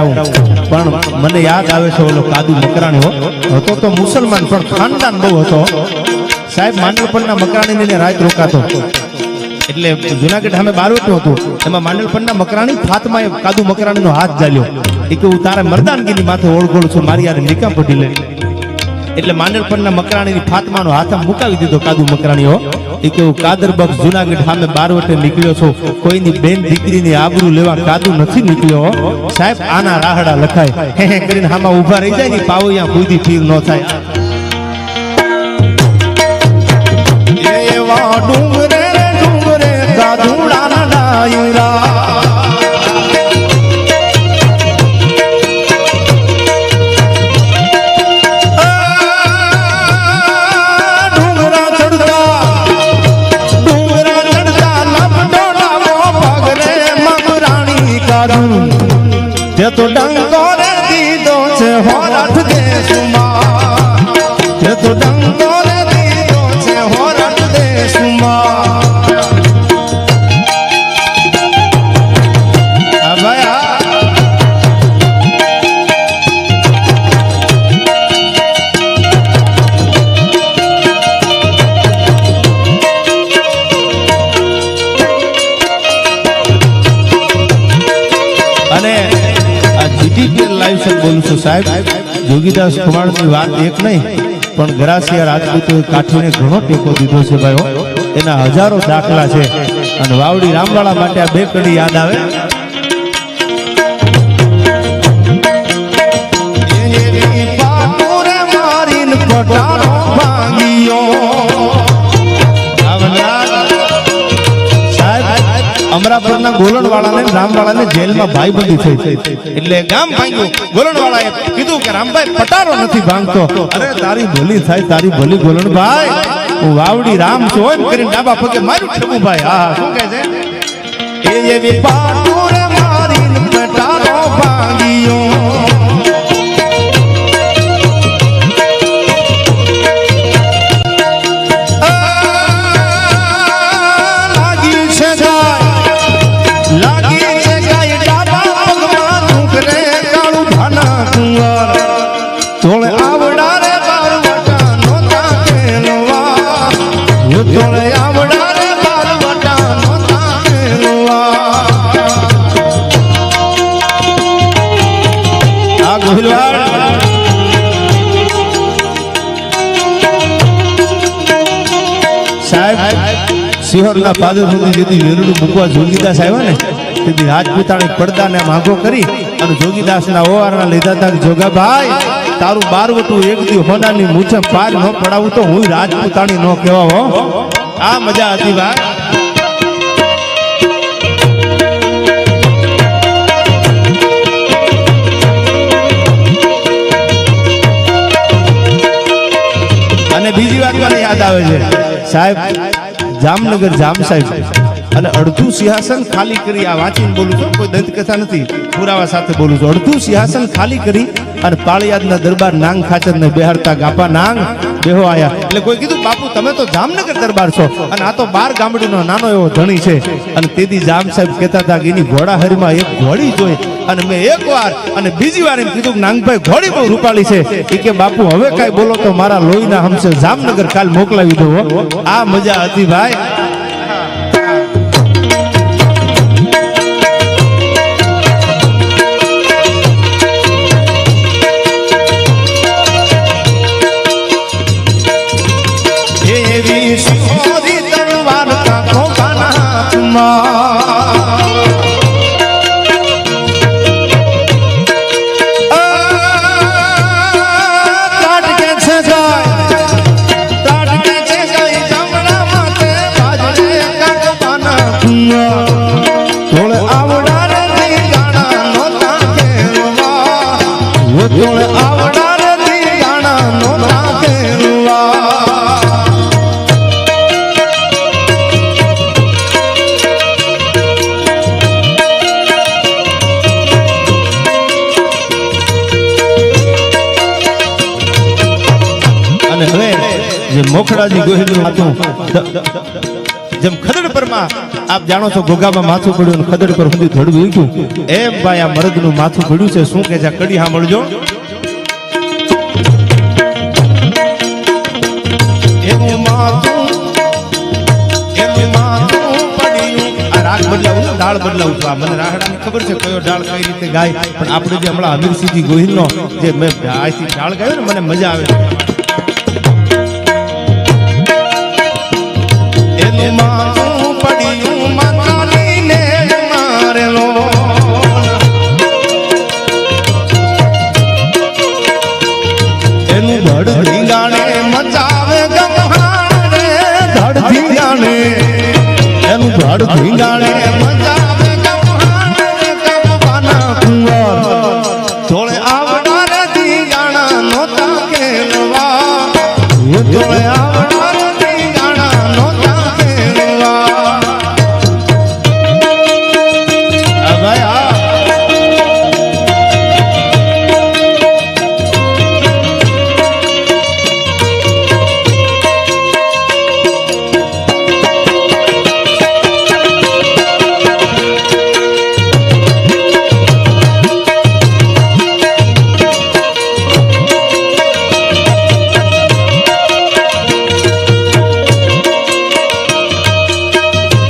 કરાવું પણ મને યાદ આવે છે ઓલો કાદુ મકરાણી હતો તો મુસલમાન પણ ખાનદાન બહુ હતો સાહેબ. માંડલપણના મકરાણીને રાત રોકાતો એટલે જુનાગઢ સામે બારવટું હતું એમાં માંડલપણના મકરાણી ફાતમાએ કાદુ મકરાણીનો હાથ ઝાલ્યો. એ કે હું તારા મર્દાનગીની માથે ઓળગોળ છું, મારી યાર નિકામ પટી લે. એટલે માંડલપણના મકરાણીની ફાતમાનો હાથ મુકાવી દીધો કાદુ મકરાણીઓ. એ કે હું કાદર બક્ષ જુનાગઢ સામે બારવટે નીકળ્યો છું, કોઈની બેન દીકરીની આબરૂ લેવા કાદુ નથી નીકળ્યો. સાહેબ આના રાહડા લખાય હે હે કરીને હામાં ઊભા રહી જાય ને પાવૈયા બુદ્ધિ ફીર ન થાય. એવા ડુંગરે ડુંગરે કાદુડાના ડાયરા તે તો ડંકો રે દીધો છે હોરઠ દેશમાં, તે તો ડંકો રે દીધો છે હોરઠ દેશમાં. આ ભાઈ અને લાઈવ છે બોલું છું સાહેબ. જોગીદાસ ખુમાણની વાત એક નહીં પણ ગરાસિયા રાજપૂતોએ કાઠીને ઘણો ટેકો દીધો છે ભાઈઓ. એના હજારો દાખલા છે. અને વાવડી રામવાળા માટે આ બે કડી યાદ આવે. અમરાપુરના ગોલણવાળાને રામવાળાને જેલમાં ભાઈબંધી થઈ એટલે ગામ ભાંગ્યું. ગોલણવાળાએ કીધું કે રામભાઈ પટારો નથી ભાંગતો. અરે તારી ભલી થાય, તારી ભલી ગોલણભાઈ, હું વાવડી રામ છું એમ કરીને ડાબા પગે મારું ઠેકું ભાઈ. હા શું કહે છે? એ એવી પાટુરે મારીને પટારો ભાંગ્યો. તોળે આવડા રે બારવટા નોતા કેલવા, તોળે આવડા રે બારવટા નોતા કેલવા. આ ગોહિલવાડ સાહેબ સિહોરના પાદર સુધી જેથી વેરડું મૂકવા જોગીદાસ આવ્યા ને તેથી રાજપૂતાણી પડદાને માગો કરી અને જોગીદાસના ઓવારના લીધા હતા કે જોગાભાઈ તારું બારવટું એક દી હોનાની મૂછે પાર ન પડાવું તો હું રાજપૂતાણી ન કહેવા હો. આ મજા હતી ભાઈ. અને બીજી વાત મને યાદ આવે છે સાહેબ, જામનગર જામ સાહેબ અને અડધું સિંહાસન ખાલી કરી, આ વાંચીને બોલું છું, કોઈ દંતકથા નથી, પુરાવા સાથે બોલું છું. અડધું સિંહાસન ખાલી કરી અને પાળિયાદના દરબાર નાંગ ખાચર ને બેહારતા ગાપા નાંગ બેહો આયા. એટલે કોઈ કીધું બાપુ તમે તો જામનગર દરબાર છો અને આ તો 12 ગામડીનો નાનો એવો ધણી છે. અને તેથી જામ સાહેબ કહેતા હતા કે એની ઘોડાહરીમાં એક ઘોડી જોઈ અને મેં એક વાર અને બીજી વાર એમ કીધું કે નાંગભાઈ ઘોડી બહુ રૂપાળી છે. એ કે બાપુ હવે કાંઈ બોલો તો મારા લોહીના હમસે જામનગર કાલ મોકલાવી દો. આ મજા હતી ભાઈ. મોખડાજી ગોહિલનું હતું જેમ ખદડ પરમાં આપ જાણો છો ઘોઘામાં માથું પડ્યું અને ખદડ પર સુધી ધડવું ઈક્યું એમ ભાઈ આ મરદનું માથું પડ્યું છે શું કે છે કડી સાંભળજો એનું માથું પડ્યું આ રાગ બદલાવું છું ઢાળ બદલાવું છું આ મને રાહડાની ખબર છે કયો ઢાળ કઈ રીતે ગાય પણ આપણે જે હમણાં અમીરસિંહજી ગોહિલનો જે મેં આજથી ઢાળ ગાયો ને મને મજા આવે એનું માથું પડ્યું માતાલીને મારેલો એનું ધડ ધીંગાણે મચાવે ગમહાણે ધડ ધીંગાણે એનું ધડ ધીંગાણે મચાવે ગમહાણે કમવાના કુંવર થોડે આવનાર ધીંગાણા નોતા કેલવા થોડે